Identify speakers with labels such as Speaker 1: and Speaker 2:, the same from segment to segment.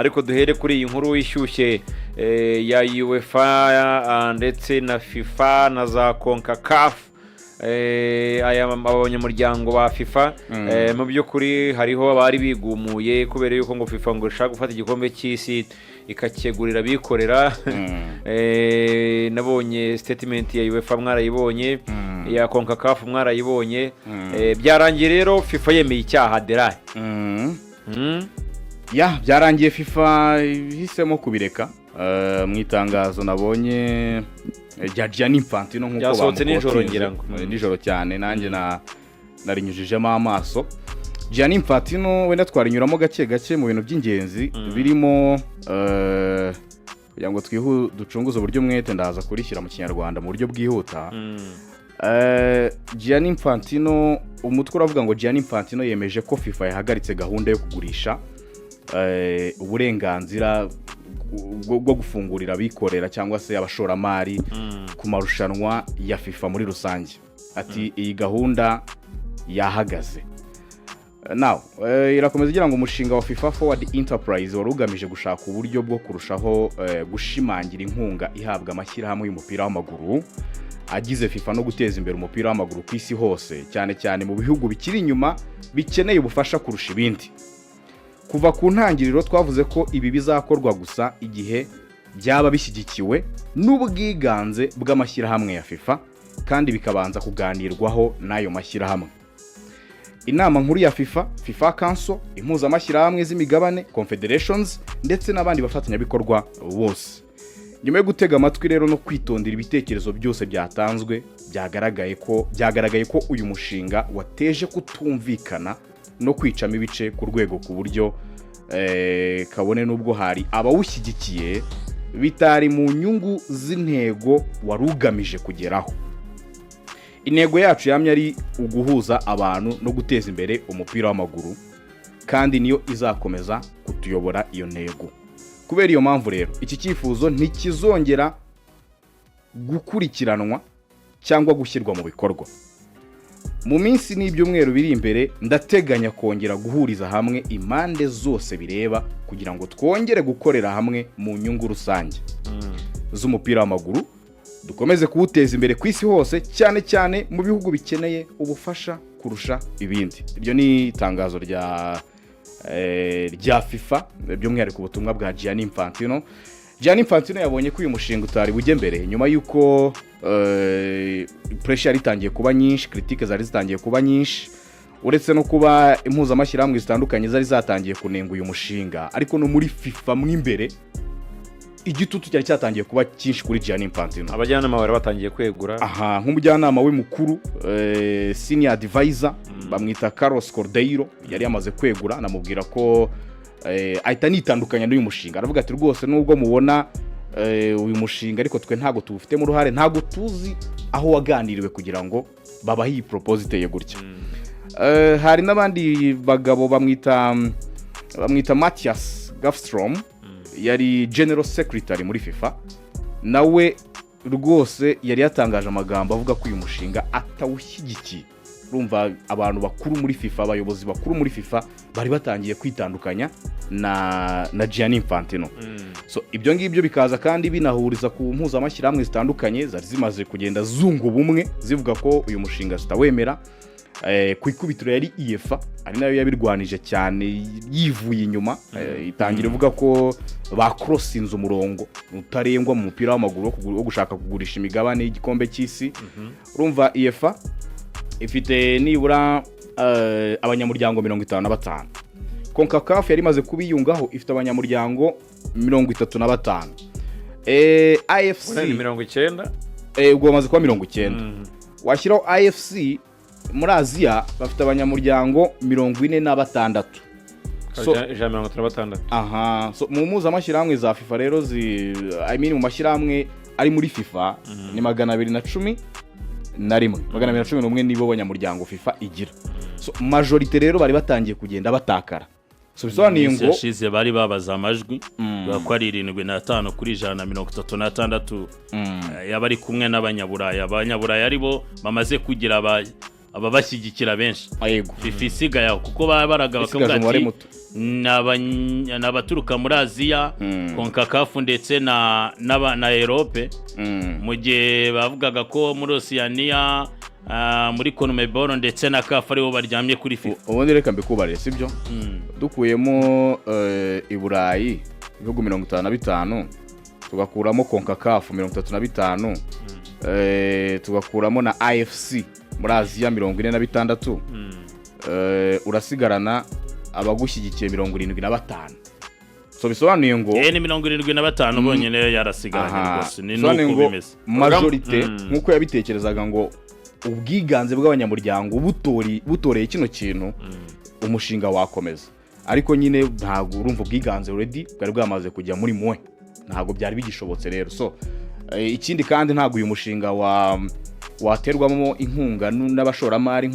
Speaker 1: ariko duhere kuri iyi nkuru ishyushye ya UEFA ndetse na FIFA na za CONCACAF aya abanyamuryango ba FIFA mu by'ukuri hariho abari bigumuye kubera yuko ngo FIFA ngo ishaka gufata igikombe cy'isi ikakegurira bikorera nabonye statement ya UEFA mwarayibonye ya CONCACAF mwarayibonye byarangiye rero FIFA yemeye icyaha deraye
Speaker 2: byarangiye FIFA hisemo kubireka mu itangazo nabonye Gianni Infantino nkuko
Speaker 1: byasohotse nijoro ngira ngo
Speaker 2: nijoro cyane nanjye narinyujijemo amaso. Gianni Infantino wenda twarinyuramo gake mu bintu by'ingenzi birimo kugira ngo ducunguze uburyo mwete ndaza kurishyira mu kinyarwanda mu buryo bwihuta. Gianni Infantino umutwe uravuga ngo Gianni Infantino yemeje ko FIFA yahagaritse gahunda yo kugurisha uburenganzira bwo gufungurira bikorera cyangwa se abashoramari ku marushanwa ya FIFA muri rusange. Ati iyi gahunda yahagaze. Now irakomeza igira ngo umushinga wa FIFA Forward Enterprise wari ugamije gushaka uburyo bwo kurushaho gushimangira inkunga ihabwa amashyirahamwe y'umupira w'amaguru agize FIFA no guteza imbere umupira w'amaguru ku isi hose, cyane cyane mu bihugu bikiri inyuma bikeneye ubufasha kurusha ibindi. Kuva ku ntangiriro twavuze ko ibi bizakorwa gusa igihe byaba bishyigikiwe n'ubwiganze bw'amashyirahamwe ya FIFA kandi bikabanza kuganirwaho n'ayo mashyirahamwe. Inama nkuru ya FIFA Council, impuzamashyirahamwe z'imigabane, confederations ndetse n'abandi bafatanyabikorwa bose. Nyuma yo gutega amatwi rero no kwitondera ibitekerezo byose byatanzwe, byagaragaye ko uyu mushinga wateje kutumvikana no kwicamo ibice ku rwego ku buryo kabone nubwo hari abawushyigikiye bitari mu nyungu z'intego warugamije kugeraho. Intego yacu yamye ari uguhuza abantu no guteza imbere umupira w'amaguru kandi niyo izakomeza kutuyobora iyo ntego. Kubera iyo mpamvu rero iki cyifuzo ntikizongera gukurikiranwa cyangwa gushyirwa mu bikorwa. Mu minsi n'ibyumweru biri imbere ndateganya kongera guhuriza hamwe impande zose bireba kugira ngo twongere gukorera hamwe mu nyungu rusange z'umupira w'amaguru, dukomeze kuwuteza imbere ku isi hose, cyane cyane mu bihugu bikeneye ubufasha kurusha ibindi. Iryo ni itangazo rya FIFA by'umwihariko ubutumwa bwa Gianni Infantino. Gianni Infantino yabonye ko uyu mushinga utari bujye mbere nyuma yuko pressure yari itangiye kuba nyinshi, critique zari zitangiye kuba nyinshi, uretse no kuba impuzamashyirahamwe zitandukanye zari zatangiye kunenga uyu mushinga, ariko no muri FIFA mwimbere igitutu cyari cyatangiye kuba cyinshi kuri Gianni Infantino.
Speaker 1: Abajyanama bari batangiye kwegura.
Speaker 2: Nk'umujyanama we mukuru senior advisor bamwita Carlos Cordeiro yari yamaze kwegura, namubwira ko ahita nitandukanya n'uyu mushinga. Aravuga ati rwose nubwo mubona uyu mushinga ariko twe ntago tufitemo uruhare, ntago tuzi aho waganiriwe kugira ngo babahe iyi propose iteye gutya. Hari n'abandi bagabo bamwita Matthias Gafstrom yari General Secretary muri FIFA, nawe rwose yari yatangaje amagambo avuga ko uyu mushinga atawushyigikiye. Urumva abantu bakuru muri FIFA, abayobozi bakuru muri FIFA bari batangiye kwitandukanya na Gianni Infantino. So ibyo ngibyo bikaza kandi binahuriza ku mpuzamashyirahamwe zitandukanye zari zimaze kugenda zunga ubumwe zivuga ko uyu mushinga zitawemera. Ku ikubitiro yari UEFA ari nayo yabirwanije cyane yivuye inyuma, itangira ivuga ko bakrosinze umurongo utarengwa mu mupira w'amaguru wo gushaka kugurisha imigabane y'igikombe cy'isi. Urumva UEFA ifite nibura abanyamuryango 55. CONCACAF yari maze kubiyungaho ifite abanyamuryango 35. AFC
Speaker 1: 90.
Speaker 2: Ubwo bamaze kuba 90. Washyiraho AFC muri Aziya bafite abanyamuryango 46.
Speaker 1: So 156.
Speaker 2: So mu mpuzamashyirahamwe za FIFA rero mu mashyirahamwe ari muri FIFA ni 211. 211 nibo banyamuryango FIFA igira. So majority rero bari batangiye kugenda batakara. So bisobanuye ngo
Speaker 3: yashize bari babaza amajwi bakwari 75 kuri 136 yabari kumwe n'abanyaburaya. Abanyaburaya aribo bamaze kugira ababashyigikira benshi
Speaker 2: Yego.
Speaker 3: FIFA isigaye aho kuko baraga bakavuga ati n'abaturuka muri Aziya CONCACAF ndetse na Europe mu gihe bavugaga ko muri Oceania muri CONMEBOL ndetse na CAF aribo baryamye kuri FIFA.
Speaker 2: Ubundi reka mbikubarire sibyo dukuyemo i Burayi ibihugu 55 tugakuramo CONCACAF 35 tugakuramo na AFC muri Aziya 46 urasigarana abagushyigikiye 75 so bisobanuye ngo
Speaker 3: ni 75 bonyene yarasigaranye rwose ni nuko bimeze
Speaker 2: majorite nkuko yabitekerezaga ngo ubwiganze bw'abanyamuryango butoreye kino kintu umushinga wakomeza ariko nyine ntago urumva ubwiganze already bwari bwamaze kujya muri mwe ntago byari bigishobotse rero so ikindi kandi ntago uyu mushinga waterwamo inkunga n'abashoramari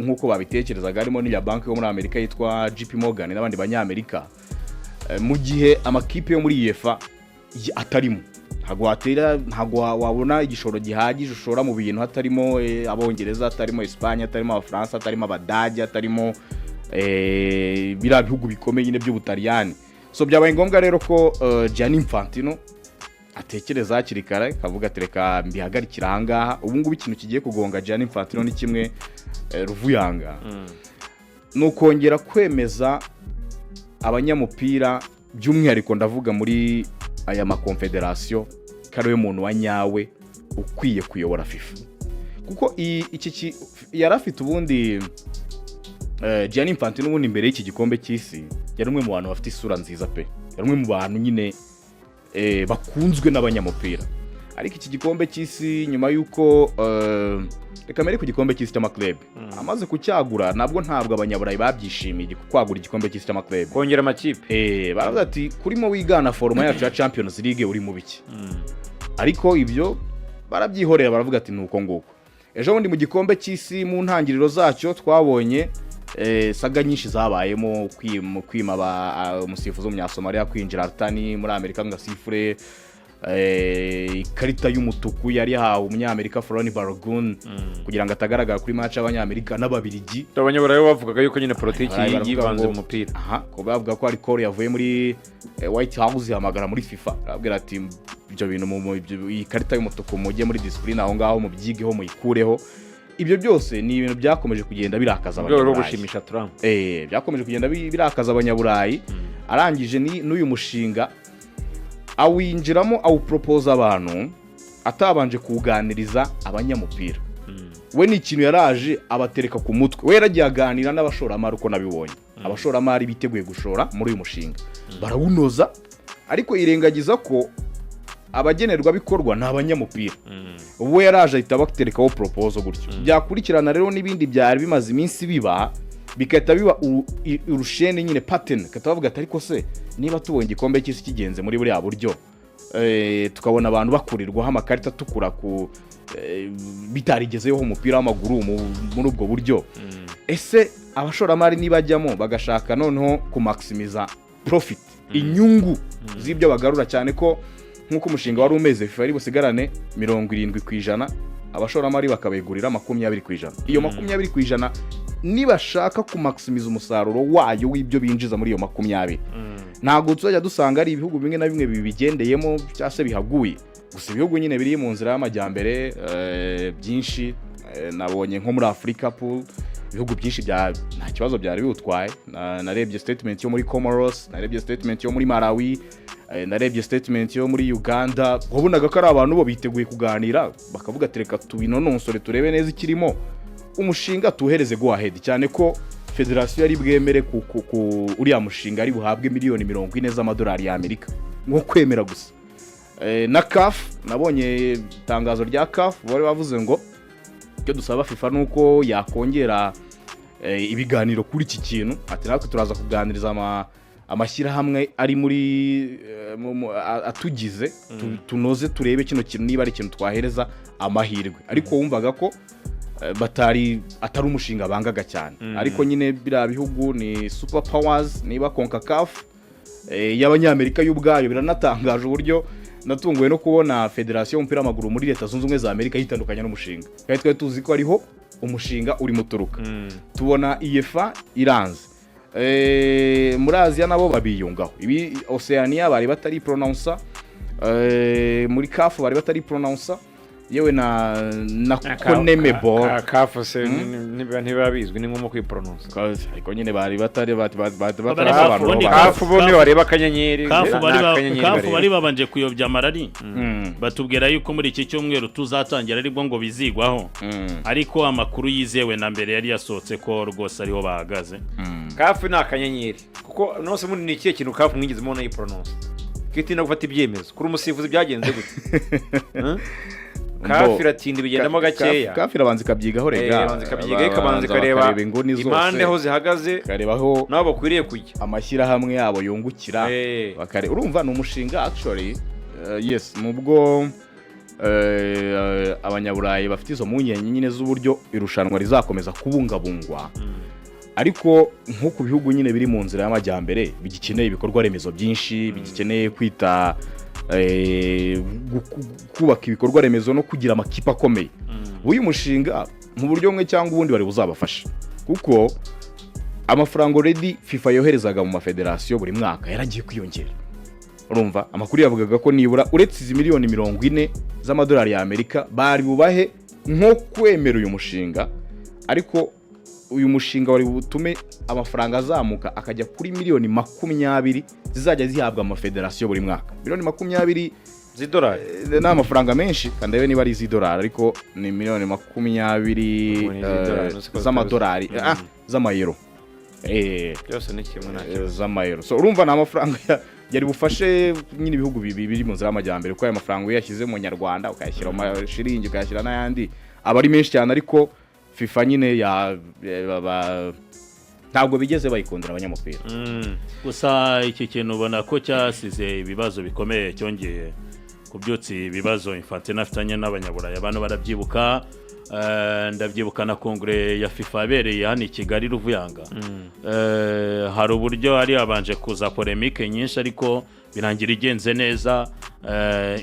Speaker 2: nkuko babitekerezaga harimo n'iya banki yo muri Amerika yitwa JP Morgan n'abandi banyamerika mu gihe amakipe yo muri UEFA atarimo ntago wabona igishoro gihagije ushora mu bintu hatarimo abongereza hatarimo Espagne hatarimo abafaransa hatarimo abadage hatarimo bira bihugu bikomeye nyine by'Ubutaliyani so byabaye ngombwa rero ko Gianni Infantino atekereza hakiri kare kavuga tereka mbihagarikira ahangaha ubu ngubu ikintu kigiye kugonga Gianni Infantino ni kimwe ruvuyanga nukongera kwemeza abanyamupira by'umwihariko ndavuga muri aya makonfederation kariwe muntu wa nyawe ukwiye kuyobora FIFA kuko iki yarafite ubundi Gianni Infantino ubundi imbere y'iki gikombe cy'isi yari umwe mu bantu bafite isura nziza pe yari umwe mu bantu nyine bakunzwe n'abanyamupira ariko iki gikombe cy'isi nyuma yuko reka mbere ku gikombe cy'isi cy'amaklub amaze kucyagura ntabwo abanyaburayi babyishimiye kwagura igikombe cy'isi cy'amaklub
Speaker 1: kongera amakipe
Speaker 2: baravuga ati kurimo wigana foruma yacu ya Champions League uri mu biki ariko ibyo barabyihorera baravuga ati nuko nguko ejo bundi mu gikombe cy'isi mu ntangiriro zacyo twabonye saga nyinshi zabayemo kwima umusifuzi w'umunyasomalia kwinjira Artani muri Amerika ngasifure ikarita y'umutuku yari yahawe umunyamerika Florent Balogun kugira ngo atagaragara kuri match y'abanyamerika n'ababirigi
Speaker 1: abanyaburayi bavugaga yuko nyine politiki yivanze mu mupira
Speaker 2: ko bavuga ko ari call yavuye muri White House hamagara muri FIFA arabwira ati ibyo bintu mu ikarita y'umutuku mujye muri discipline aho ngaho mu byigeho muyikureho ibyo byose ni ibintu byakomeje kugenda birakaza
Speaker 1: abanyaburayi gushimisha Trump
Speaker 2: byakomeje kugenda birakaza abanyaburayi arangije n'uyu mushinga awinjiramo awupropose abantu atabanje kuganiriza abanyamupira we ni ikintu yaraje abatereka ku mutwe we yaragiye aganira n'abashoramari uko nabibonye abashoramari biteguye gushora muri uyu mushinga barawunoza ariko yirengagiza ko abagenerwa bikorwa n'abanyamupira we yaraje ahita baterekaho proposal gutyo byakurikirana rero n'ibindi byari bimaze iminsi biba bikahita biba urusheni nyine pattern katavuga ati ariko se niba tubonye igikombe cy'isi kigenze muri buriya buryo tukabona abantu bakurirwaho amakarita atukura ku bitarigezeho umupira w'amaguru muri ubwo buryo ese abashoramari nibajyamo bagashaka noneho kumaximiza profit inyungu z'ibyo bagarura cyane ko nkuko umushinga wari umeze FIFA ari busigarane 70% abashoramari bakabegurira 20%. Iyo 20% nibashaka kumaximiza umusaruro wayo w'ibyo binjiza muri iyo 20. Ntago tuzajya dusanga ari ibihugu bimwe na bimwe bibigendeyemo cyase bihaguye. Gusa ibihugu nyine biri mu nzira y'amajyambere byinshi nabonye nko muri Africa pool ibihugu byinshi nta kibazo byari biutwaye. Narebye statement yo muri Comoros, narebye statement yo muri Malawi, narebye statement yo muri Uganda. Wabonaga ko ari abantu bo biteguye kuganira bakavuga tereka tubinononsore turebe neza ikirimo umushinga tuhereze go ahead cyane ko federation yari bwemere ku uriya mushinga ari buhabwe miliyoni 40 z'amadolari ya Amerika ngo kwemera gusa. Na CAF nabonye tangazo rya CAF bari bavuze ngo cyo dusaba FIFA nuko yakongera ibiganiro kuri iki kintu ati natwe turaza kuganiriza amashyira hamwe ari muri atugize tunoze turebe kino kintu niba ari ikintu twahereza amahirwe ariko wumvaga ko atari umushinga bangaga cyane ariko nyine bira bihugu ni super powers niba CONCACAF y'abanyamerika y'ubwayo biranatangaje uburyo natunguwe no kubona federation y'umupira w'amaguru muri leta zunze ubumwe za Amerika yitandukanya n'umushinga kandi twe tuzi ko ariho umushinga uri muturuka tubona iyefa iranze muri Aziya nabo babiyungaho ibi Oceania bari batari pronounce muri CAF bari batari pronounce yewe na CONMEBOL
Speaker 1: CAF se ntibabizwi ni nko kwipronounce
Speaker 2: ariko nyine bari batari
Speaker 1: CAF bo ni bareba akanyenyeri
Speaker 3: CAF bari babanje kuyobya amarari batubwira yuko muri iki cyumweru tuzatangira aribwo ngo bizigwaho ariko amakuru yizewe na mbere yari yasohotse ko rwose ariho bahagaze
Speaker 1: CAF ni akanyenyeri kuko nose muri ni ikihe kintu CAF mwigizemo na yipronounce kitina gufata ibyemezo kuri umusifuzi byagenze gute CAF iratinda bigendamo gakeya
Speaker 2: CAF irabanza ikabyigaho rega
Speaker 1: ikabanza ikareba impande aho zihagaze
Speaker 2: karebaho
Speaker 1: nabo bakwiriye kujya
Speaker 2: amashyirahamwe yabo yungukira urumva ni umushinga actually yes mubwo abanyaburayi bafite izo mpungenge nyine z'uburyo irushanwa rizakomeza kubungabungwa ariko nko ku bihugu nyine biri mu nzira y'amajyambere bigikeneye ibikorwa remezo byinshi bigikeneye kwita kubaka ibikorwa remezo no kugira amakipe akomeye uyu mushinga mu buryo bumwe cyangwa ubundi bari buzabafasha kuko amafaranga already FIFA yoherezaga mu mafederasiyo buri mwaka yaragiye kwiyongera urumva amakuru yavugaga ko nibura uretse izi miliyoni 40 z'amadolari ya Amerika bari bubahe nko kwemera uyu mushinga ariko uyu mushinga wari butume amafaranga azamuka akajya kuri miliyoni 20 zizajya zihabwa amafederasiyo buri mwaka miliyoni 20
Speaker 1: z'idolari
Speaker 2: n'amafaranga menshi kandi abe niba ari z'idolari ariko ni miliyoni 20 z'amadolari z'amayero
Speaker 1: byose ni kimwe nacyo
Speaker 2: z'amayero so urumva na amafaranga yari bufashe nyine ibihugu bibiri mu nzira y'amajyambere ko aya mafaranga yashyize mu Nyarwanda ukayashyira mu mashiringi ukayashyira n'ayandi aba ari menshi cyane ariko FIFA nyine ntabwo bigeze bayikundira abanyamupira
Speaker 3: gusa iki kintu ubona ko cyasize ibibazo bikomeye cyongeye kubyutsa ibibazo Infantino afitanye n'abanyaburayi abantu barabyibuka ndabyibuka na kongre ya FIFA yabereye hano i Kigali Ruvuyanga hari uburyo ari abanje kuza polemique nyinshi ariko birangira igenze neza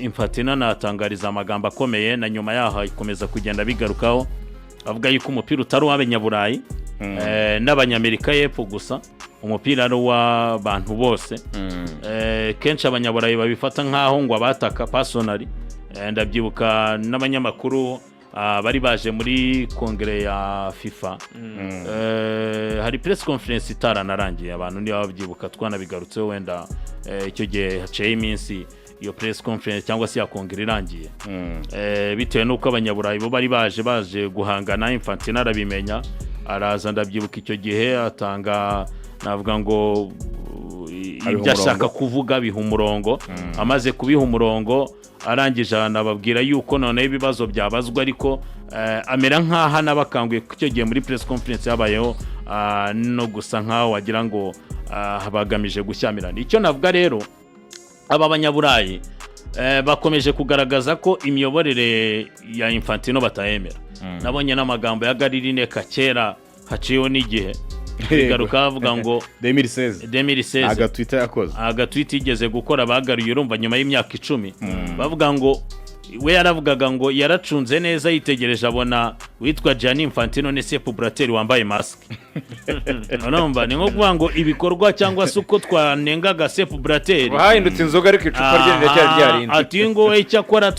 Speaker 3: Infantino natangariza amagambo akomeye na nyuma yaho ikomeza kugenda bigarukaho avuga yuko umupira utari uw'abanyaburayi n'abanyamerika y'epfo gusa umupira ari uw'abantu bose kenshi abanyaburayi babifata nk'aho ngo abataka personally ndabyibuka n'abanyamakuru bari baje muri kongere ya FIFA hari press conference itaranarangiye abantu niba babyibuka twanabigarutseho wenda icyo gihe haciye iminsi iyo press conference cyangwa se ya kongere irangiye bitewe nuko abanyaburayi bo bari baje guhangana Infantino arabimenya araza ndabyibuka icyo gihe atanga navuga ngo ibyo ashaka kuvuga biha umurongo amaze kubiha umurongo arangije anababwira yuko none ibibazo byabazwa ariko amera nk'aha nabakanguye icyo gihe muri press conference yabayeho no gusa nk'aho wagira ngo bagamije gushyamirana icyo navuga rero aba banyaburayi bakomeje kugaragaza ko imiyoborere ya Infantino batayemera nabonye n'amagambo ya Garirine Kakera haciyeho n'igihe bigaruka bavuga ngo
Speaker 2: 2016
Speaker 3: agatwita igeze gukora bagaruye urumva nyuma y'imyaka 10 bavuga ngo we yaravugaga ngo yaracunze neza yitegereje abona witwa Gianni Infantino ne Sepp Blatter wambaye mask urumva ni nko kuvuga ngo ibikorwa cyangwa se uko twanengaga Sepp Blatter
Speaker 1: bahindutse inzoga ariko icupa rye ryarindi
Speaker 3: ati ngo we cyakora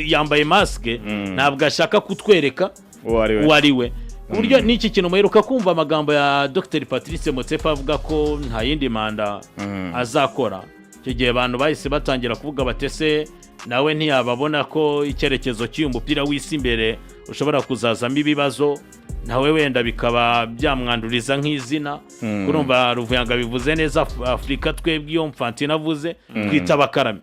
Speaker 3: yambaye mask ntabwo ashaka kutwereka wari we uburyo niki kintu muheruka kumva amagambo ya Dr Patrice Motsepe avuga ko nta yindi manda azakora icyo gihe abantu bahise batangira kuvuga batese nawe ntiyababona ko icyerekezo cy'uyu mupira w'isi imbere ushobora kuzazamo ibibazo nawe wenda bikaba byamwanduriza nk'izina kurumva Ruvuyanga bivuze neza Afrika twebwe iyo Infantino avuze twita abakarame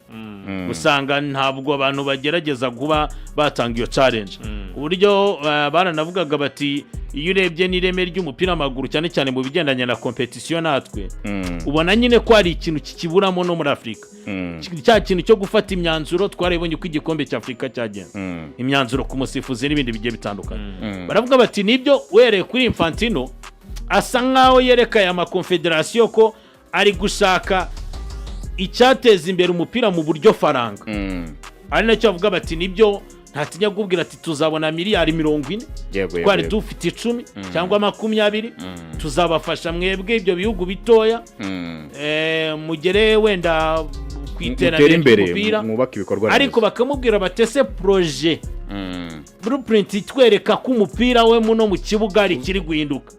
Speaker 3: usanga ntabwo abantu bagerageza kuba batanga iyo challenge uburyo baranavugaga bati iyo urebye n'ireme ry'umupira w'amaguru cyane cyane mu bigendanye na competition natwe ubona nyine ko ari ikintu kikiburamo no muri Afrika cya kintu cyo gufata imyanzuro twarebonye ko igikombe cya Afrika cyagenze imyanzuro ku musifuzi n'ibindi bigiye bitandukanye baravuga bati nibyo wereye kuri Infantino asa nkaho yerekaye ama confederation ko ari gushaka icyateza imbere umupira mu buryo faranga ari nacyo bavuga bati nibyo ntatinya kubwira ati tuzabona miliyari 40 twari dufite 10 cyangwa 20 tuzabafasha mwebwe ibyo bihugu bitoya mugere wenda kwiterambere ry'umupira ariko bakamubwira batese projet blueprint itwereka ko umupira we muno mu kibuga ari kiri guhinduka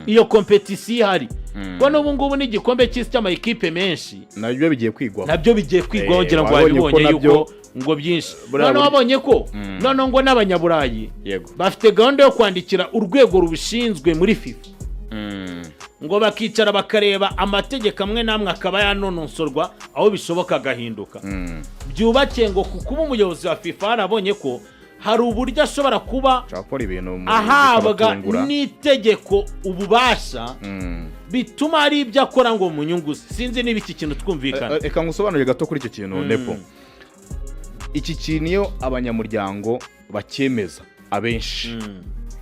Speaker 3: iyo competition ihari ko n'ubu ngubu n'igikombe cy'isi cy'amakipe menshi
Speaker 2: nabyo bigiye kwigwaho
Speaker 3: ngira ngo wabibonye yuko ngo byinshi none wabonye ko none ngo n'abanyaburayi bafite gahunda yo kwandikira urwego rubishinzwe muri FIFA ngo bakicara bakareba amategeko amwe namwe akaba yanononsorwa aho bishoboka gahinduka byubakiye ngo kuba umuyobozi wa FIFA arabonye ko hari uburyo ashobora kuba ahabwa n'itegeko ububasha bituma ari ibyo akora ngo mu nyungu sinzi niba iki kintu twumvikana
Speaker 2: reka ngusobanurire gato kuri icyo kintu nepo iki kintu iyo abanyamuryango bakemeza abenshi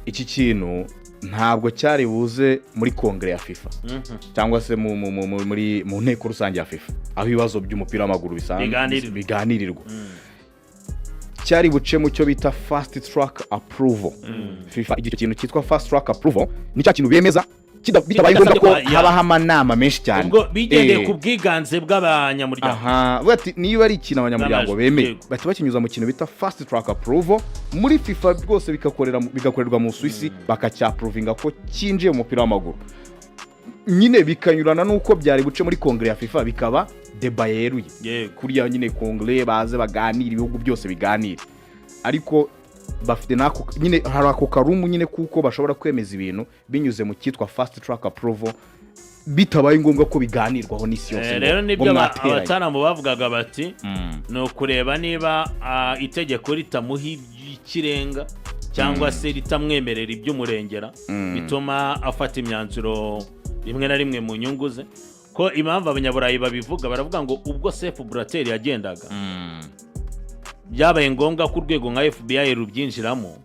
Speaker 2: iki kintu ntabwo cyari buze muri kongere ya FIFA cyangwa se mu nteko rusange ya FIFA aho ibibazo by'umupira w'amaguru biganirirwa cyari buce mu cyo bita fast track approval FIFA igihe kintu cyitwa fast track approval ni cya kintu bemeza bitabaye ngombwa ko habaho amanama menshi cyane
Speaker 3: ubwo bigendeye ku bwiganze bw'abanyamuryango
Speaker 2: bati niba ari ikintu abanyamuryango bemeye bahita bakinyuza mu kintu bita fast track approval muri FIFA rwose bigakorerwa mu Suisse bakacyaprovinga ko cyinjiye mu mupira w'amaguru nyine bikanyurana nuko byari buce muri kongere ya FIFA bikaba deba yeruye kuriya nyine kongere baze baganira ibihugu byose biganira ariko bafite nako nyine hari ako karumu nyine kuko bashobora kwemeza ibintu binyuze mu cyitwa fast track approval bitabaye ngombwa ko biganirwaho n'isi yose
Speaker 3: rero nibyo abataramu bavugaga bati no kureba niba itegeko ritamuha ikirenga cyangwa se ritamwemerera iby'umurengera bituma afata imyanzuro rimwe na rimwe mu nyungu ze ko impamvu abanyaburayi babivuga baravuga ngo ubwo Sepp Blatter yagendaga byabaye ngombwa ko urwego nka FBI rubyinjiramo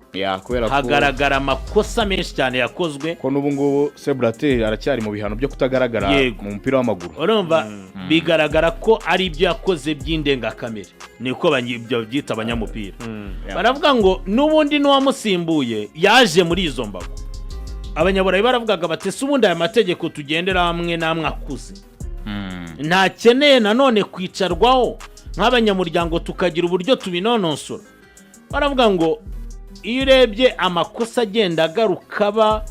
Speaker 3: hagaragara amakosa menshi cyane yakozwe
Speaker 2: ko n'ubu ngubu Sepp Blatter aracyari mu bihano byo kutagaragara mu mupira w'amaguru
Speaker 3: urumva bigaragara ko ari ibyo yakoze by'indengakamere niko ibyo byita abanyamupira baravuga ngo n'ubundi n'uwamusimbuye yaje muri izo mbago abanyaburayi baravugaga batese ubundi aya mategeko tugendera hamwe namwe akuze ntakeneye nanone kwicarwaho nk'abanyamuryango tukagira uburyo tubinononsora baravuga ngo iyo urebye amakosa agenda agarukaba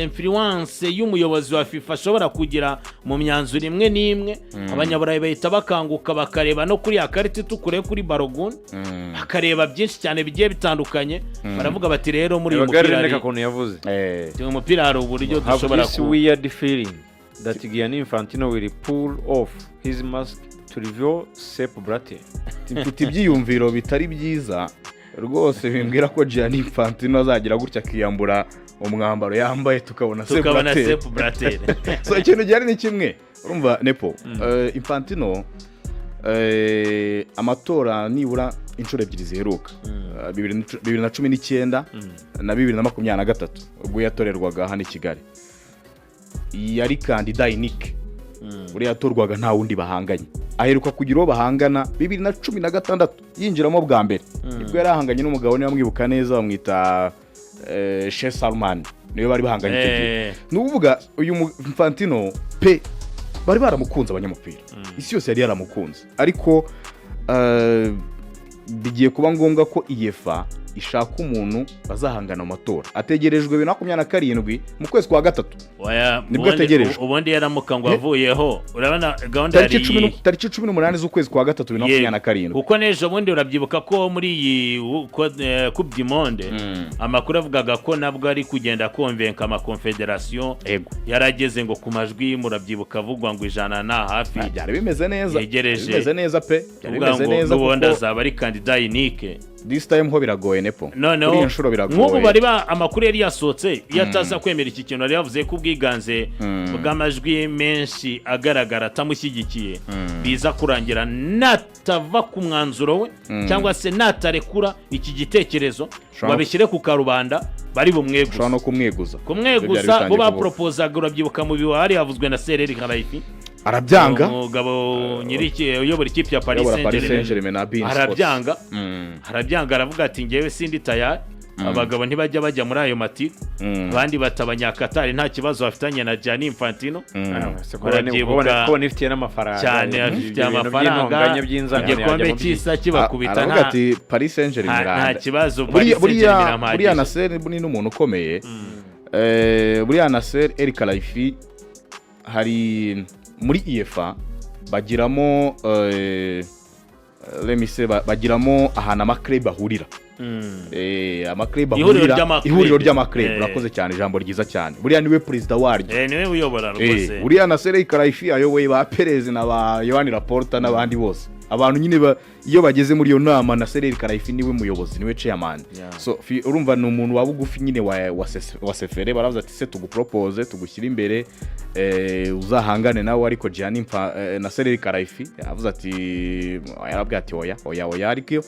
Speaker 3: influence y'umuyobozi wa FIFA ashobora kugira mu myanzuro imwe n'imwe abanyaburayi bahita bakanguka bakareba no kuri akarita itukure kuri Balogun bakareba byinshi cyane bigiye bitandukanye baravuga bati rero muri uyu mupira hari uburyo dushobora
Speaker 1: weird feeling that Gianni Infantino will pull off his mask to reveal Sepp Blatter
Speaker 2: mfite ibyiyumviro bitari byiza rwose bimbwira ko Gianni Infantino azagira gutya akiyambura umwambaro yambaye tukabona
Speaker 3: Sepp Blatter
Speaker 2: so ikintu gihari ni kimwe urumva nepo Infantino amatora nibura inshuro ebyiri ziheruka 2019 na 2023 ubwo yatorerwaga hano i Kigali yari kandida unique uri yatorwaga nta wundi bahanganye aheruka kugira uwo bahangana 2016 yinjiramo bwa mbere nibwo yarahanganye n'umugabo niba mwibuka neza bamwita Sheikh Salman niwe bari bahanganye icyo gihe nuvuga uyu Infantino pe bari baramukunze abanyamupira isi yose yari yaramukunze ariko bigiye kuba ngombwa ko UEFA ishaka umuntu bazahangana mu matora ategerejwe 2027 mu kwezi kwa gatatu nibwo ategerejwe
Speaker 3: ubundi yaramuka ngo avuyeho urabona gahunda
Speaker 2: yari tariki 18 z'ukwezi kwa gatatu 2027
Speaker 3: kuko nejo bundi urabyibuka ko muri iyi Coupe du Monde amakuru avugaga ko nabwo ari kugenda konvenka ama confederation yarageze ngo ku majwi murabyibuka avugwa ngo ijana na hafi
Speaker 2: byari bimeze neza
Speaker 3: bimeze
Speaker 2: neza pe bimeze neza
Speaker 3: kuko ubundi azaba ari kandida unique
Speaker 2: this time ho biragoye nepo
Speaker 3: kuri inshuro biragoye nk'ubu bari amakuru yari yasohotse yataza kwemera iki kintu yari yavuze ko ubwiganze bw'amajwi menshi agaragara atamushyigikiye biza kurangira natava ku mwanzuro we cyangwa se natarekura iki gitekerezo babishyire ku karubanda bari bumweguza
Speaker 2: no kumweguza
Speaker 3: bo baproposaga urabyibuka mu biwari havuzwe na Sereri Karayifi
Speaker 2: arabyanga
Speaker 3: umugabo uyobora ikipe ya Paris Saint-Germain arabyanga harabyanga aravuga ati ngewe sindi tayari abagabo ntibajya bajya muri ayo matiku abandi batabanyakatari nta kibazo bafitanye na Gianni Infantino
Speaker 1: kubona ifitiye n'amafaranga
Speaker 3: cyane afitiye amafaranga igikombe cy'isa kibakubita
Speaker 2: aravuga ati Paris Saint-Germain
Speaker 3: nta kibazo
Speaker 2: buriya Nasser ni n'umuntu ukomeye buriya Nasser El Khelaifi hari muri UEFA bagiramo bagiramo ahantu amaklub ahurira amaklub ahurira ihuriro ry'amaklub urakoze cyane ijambo ryiza cyane buriya niwe president waryo
Speaker 3: niwe uyobora rwose
Speaker 2: buriya Nasser El Khelaifi ayoboye ba Perez na ba Yohani Laporta n'abandi bose abantu nyine iyo bageze muri iyo nama Nasser El Khelaifi niwe muyobozi niwe chairman so urumva ni umuntu wa bugufi nyine wa sefere baravuze ati se tugupropose tugushyira imbere uzahangane nawe ariko Gianni Nasser El Khelaifi yavuze ati yarabwiye ati oya ariko